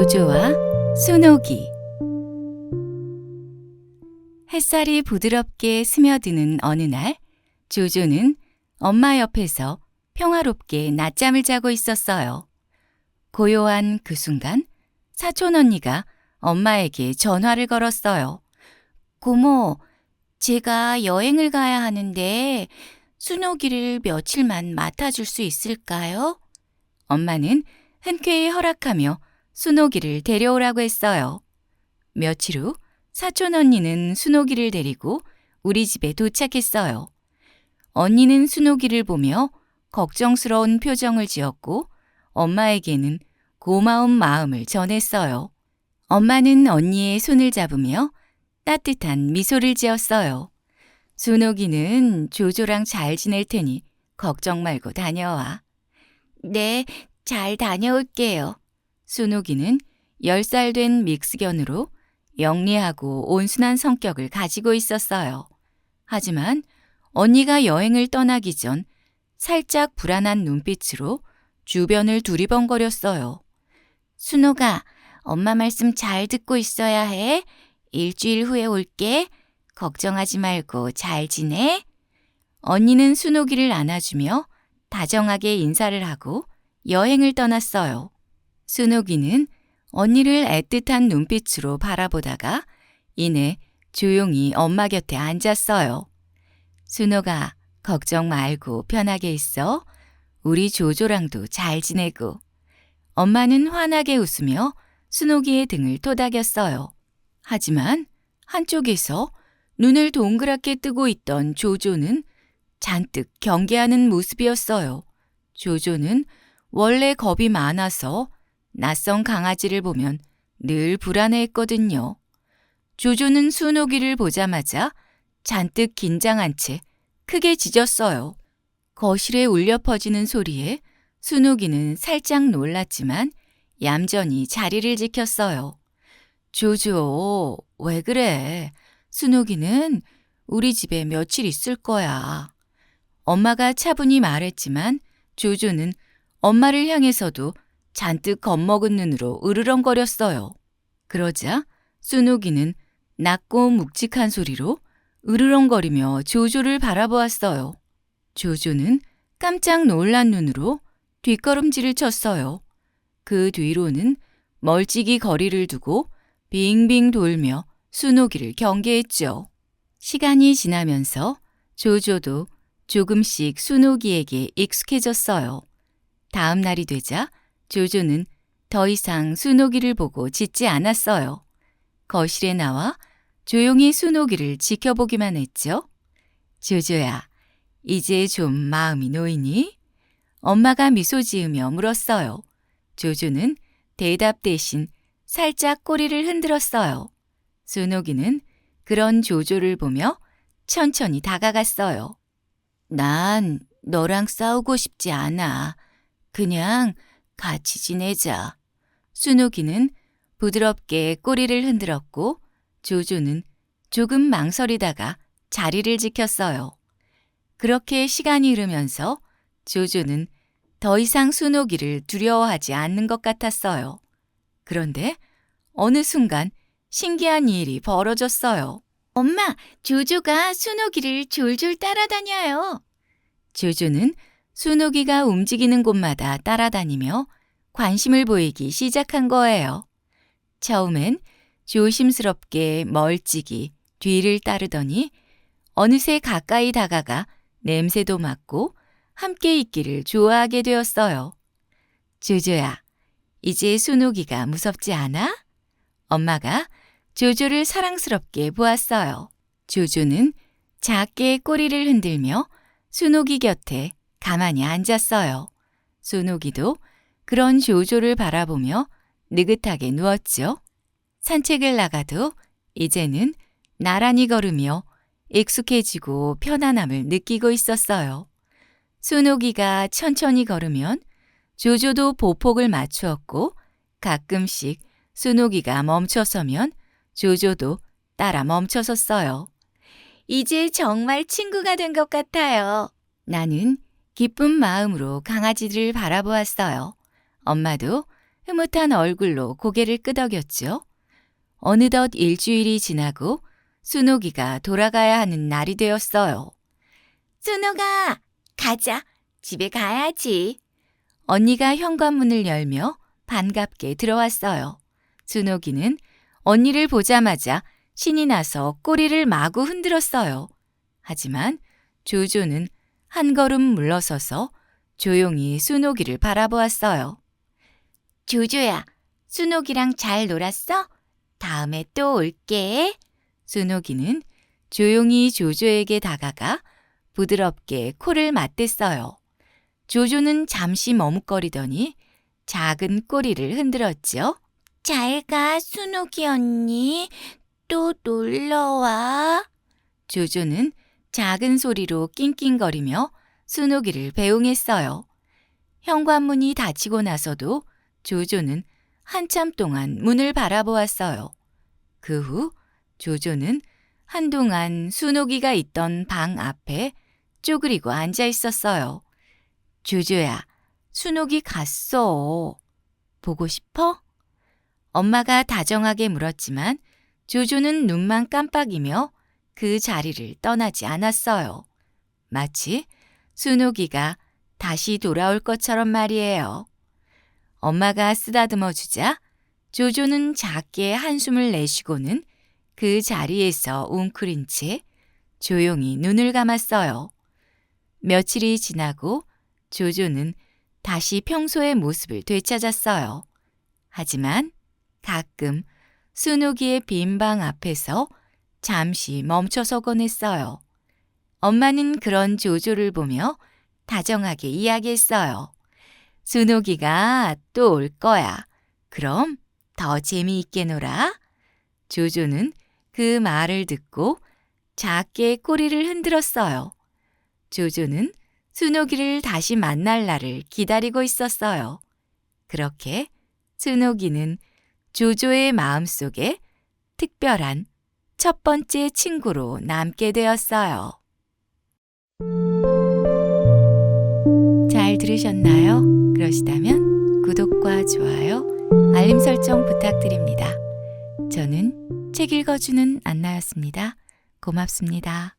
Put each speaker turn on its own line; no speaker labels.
조조와 순옥이. 햇살이 부드럽게 스며드는 어느 날, 조조는 엄마 옆에서 평화롭게 낮잠을 자고 있었어요. 고요한 그 순간, 사촌 언니가 엄마에게 전화를 걸었어요. 고모, 제가 여행을 가야 하는데 순옥이를 며칠만 맡아줄 수 있을까요? 엄마는 흔쾌히 허락하며 순옥이를 데려오라고 했어요. 며칠 후 사촌 언니는 순옥이를 데리고 우리 집에 도착했어요. 언니는 순옥이를 보며 걱정스러운 표정을 지었고 엄마에게는 고마운 마음을 전했어요. 엄마는 언니의 손을 잡으며 따뜻한 미소를 지었어요. 순옥이는 조조랑 잘 지낼 테니 걱정 말고 다녀와. 네, 잘 다녀올게요. 순옥이는 10살 된 믹스견으로 영리하고 온순한 성격을 가지고 있었어요. 하지만 언니가 여행을 떠나기 전 살짝 불안한 눈빛으로 주변을 두리번거렸어요. 순옥아, 엄마 말씀 잘 듣고 있어야 해. 일주일 후에 올게. 걱정하지 말고 잘 지내. 언니는 순옥이를 안아주며 다정하게 인사를 하고 여행을 떠났어요. 순옥이는 언니를 애틋한 눈빛으로 바라보다가 이내 조용히 엄마 곁에 앉았어요. 순옥아, 걱정 말고 편하게 있어. 우리 조조랑도 잘 지내고. 엄마는 환하게 웃으며 순옥이의 등을 토닥였어요. 하지만 한쪽에서 눈을 동그랗게 뜨고 있던 조조는 잔뜩 경계하는 모습이었어요. 조조는 원래 겁이 많아서 낯선 강아지를 보면 늘 불안해했거든요. 조조는 순옥이를 보자마자 잔뜩 긴장한 채 크게 짖었어요. 거실에 울려 퍼지는 소리에 순옥이는 살짝 놀랐지만 얌전히 자리를 지켰어요. 조조, 왜 그래? 순옥이는 우리 집에 며칠 있을 거야. 엄마가 차분히 말했지만 조조는 엄마를 향해서도 잔뜩 겁먹은 눈으로 으르렁거렸어요. 그러자 순옥이는 낮고 묵직한 소리로 으르렁거리며 조조를 바라보았어요. 조조는 깜짝 놀란 눈으로 뒷걸음질을 쳤어요. 그 뒤로는 멀찍이 거리를 두고 빙빙 돌며 순옥이를 경계했죠. 시간이 지나면서 조조도 조금씩 순옥이에게 익숙해졌어요. 다음 날이 되자 조조는 더 이상 순옥이를 보고 짖지 않았어요. 거실에 나와 조용히 순옥이를 지켜보기만 했죠. 조조야, 이제 좀 마음이 놓이니? 엄마가 미소 지으며 물었어요. 조조는 대답 대신 살짝 꼬리를 흔들었어요. 순옥이는 그런 조조를 보며 천천히 다가갔어요. 난 너랑 싸우고 싶지 않아. 그냥 같이 지내자. 순옥이는 부드럽게 꼬리를 흔들었고 조조는 조금 망설이다가 자리를 지켰어요. 그렇게 시간이 흐르면서 조조는 더 이상 순옥이를 두려워하지 않는 것 같았어요. 그런데 어느 순간 신기한 일이 벌어졌어요. 엄마, 조조가 순옥이를 졸졸 따라다녀요. 조조는 순옥이가 움직이는 곳마다 따라다니며 관심을 보이기 시작한 거예요. 처음엔 조심스럽게 멀찍이 뒤를 따르더니 어느새 가까이 다가가 냄새도 맡고 함께 있기를 좋아하게 되었어요. 조조야, 이제 순옥이가 무섭지 않아? 엄마가 조조를 사랑스럽게 보았어요. 조조는 작게 꼬리를 흔들며 순옥이 곁에 가만히 앉았어요. 순옥이도 그런 조조를 바라보며 느긋하게 누웠죠. 산책을 나가도 이제는 나란히 걸으며 익숙해지고 편안함을 느끼고 있었어요. 순옥이가 천천히 걸으면 조조도 보폭을 맞추었고 가끔씩 순옥이가 멈춰서면 조조도 따라 멈춰섰어요. 이제 정말 친구가 된 것 같아요. 나는 기쁜 마음으로 강아지들을 바라보았어요. 엄마도 흐뭇한 얼굴로 고개를 끄덕였죠. 어느덧 일주일이 지나고 순옥이가 돌아가야 하는 날이 되었어요. 순옥아, 가자. 집에 가야지. 언니가 현관문을 열며 반갑게 들어왔어요. 순옥이는 언니를 보자마자 신이 나서 꼬리를 마구 흔들었어요. 하지만 조조는 한 걸음 물러서서 조용히 순옥이를 바라보았어요. 조조야, 순옥이랑 잘 놀았어? 다음에 또 올게. 순옥이는 조용히 조조에게 다가가 부드럽게 코를 맞댔어요. 조조는 잠시 머뭇거리더니 작은 꼬리를 흔들었죠. 잘 가, 순옥이 언니. 또 놀러와. 조조는 작은 소리로 낑낑거리며 순옥이를 배웅했어요. 현관문이 닫히고 나서도 조조는 한참 동안 문을 바라보았어요. 그 후 조조는 한동안 순옥이가 있던 방 앞에 쪼그리고 앉아 있었어요. 조조야, 순옥이 갔어. 보고 싶어? 엄마가 다정하게 물었지만 조조는 눈만 깜빡이며 그 자리를 떠나지 않았어요. 마치 순옥이가 다시 돌아올 것처럼 말이에요. 엄마가 쓰다듬어 주자 조조는 작게 한숨을 내쉬고는 그 자리에서 웅크린 채 조용히 눈을 감았어요. 며칠이 지나고 조조는 다시 평소의 모습을 되찾았어요. 하지만 가끔 순옥이의 빈 방 앞에서 잠시 멈춰서곤 했어요. 엄마는 그런 조조를 보며 다정하게 이야기했어요. 순옥이가 또 올 거야. 그럼 더 재미있게 놀아. 조조는 그 말을 듣고 작게 꼬리를 흔들었어요. 조조는 순옥이를 다시 만날 날을 기다리고 있었어요. 그렇게 순옥이는 조조의 마음속에 특별한 첫 번째 친구로 남게 되었어요. 잘 들으셨나요? 그러시다면 구독과 좋아요, 알림 설정 부탁드립니다. 저는 책 읽어주는 안나였습니다. 고맙습니다.